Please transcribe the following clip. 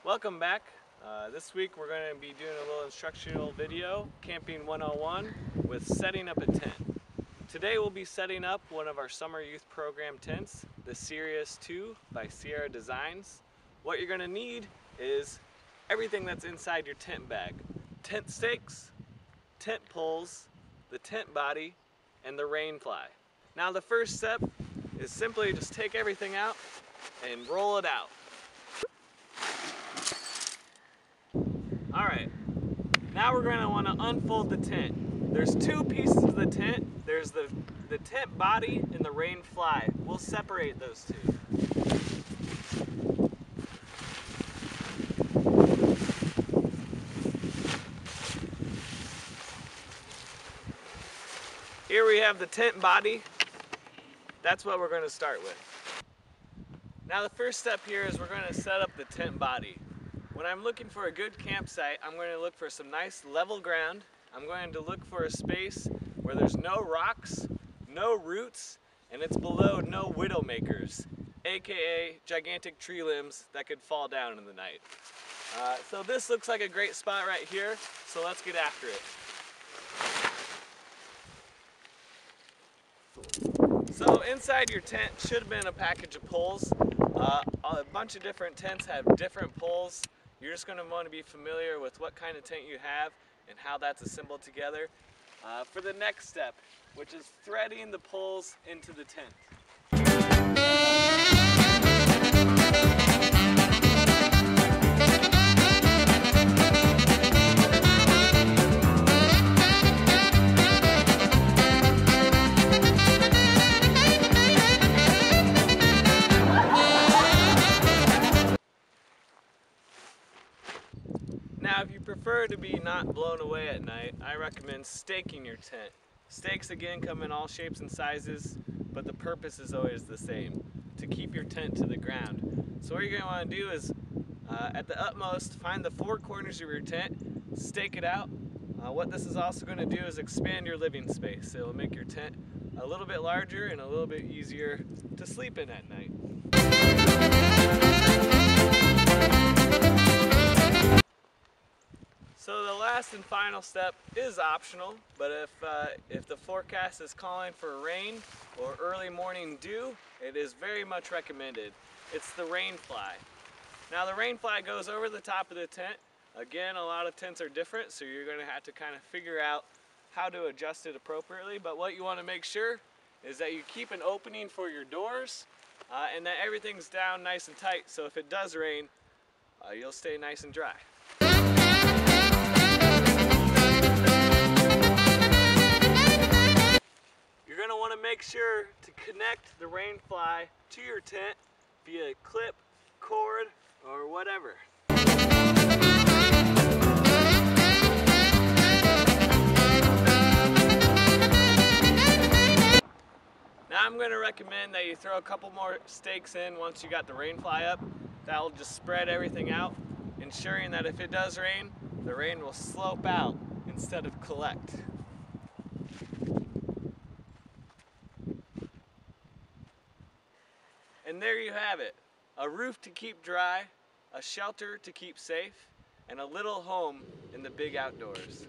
Welcome back. This week we're going to be doing a little instructional video, Camping 101, with setting up a tent. Today we'll be setting up one of our summer youth program tents, the Sirius 2 by Sierra Designs. What you're going to need is everything that's inside your tent bag. Tent stakes, tent poles, the tent body, and the rain fly. Now the first step is simply just take everything out and roll it out. Alright, now we're going to want to unfold the tent. There's two pieces of the tent. There's the tent body and the rain fly. We'll separate those two. Here we have the tent body. That's what we're going to start with. Now the first step here is we're going to set up the tent body. When I'm looking for a good campsite, I'm going to look for some nice level ground. I'm going to look for a space where there's no rocks, no roots, and it's below no widowmakers, aka gigantic tree limbs that could fall down in the night. So this looks like a great spot right here, so let's get after it. So inside your tent should have been a package of poles. A bunch of different tents have different poles. You're just going to want to be familiar with what kind of tent you have and how that's assembled together. For the next step, which is threading the poles into the tent. Now, if you prefer to be not blown away at night, I recommend staking your tent. Stakes again come in all shapes and sizes, but the purpose is always the same, to keep your tent to the ground. So what you're going to want to do is, at the utmost, find the four corners of your tent, stake it out. What this is also going to do is expand your living space. It will make your tent a little bit larger and a little bit easier to sleep in at night. So the last and final step is optional, but if the forecast is calling for rain or early morning dew, it is very much recommended. It's the rain fly. Now the rain fly goes over the top of the tent. Again, a lot of tents are different, so you're going to have to kind of figure out how to adjust it appropriately, but what you want to make sure is that you keep an opening for your doors and that everything's down nice and tight, so if it does rain, you'll stay nice and dry. You're going to want to make sure to connect the rain fly to your tent via clip, cord, or whatever. Now I'm going to recommend that you throw a couple more stakes in once you got the rain fly up. That will just spread everything out, ensuring that if it does rain, the rain will slope out instead of collect. And there you have it, a roof to keep dry, a shelter to keep safe, and a little home in the big outdoors.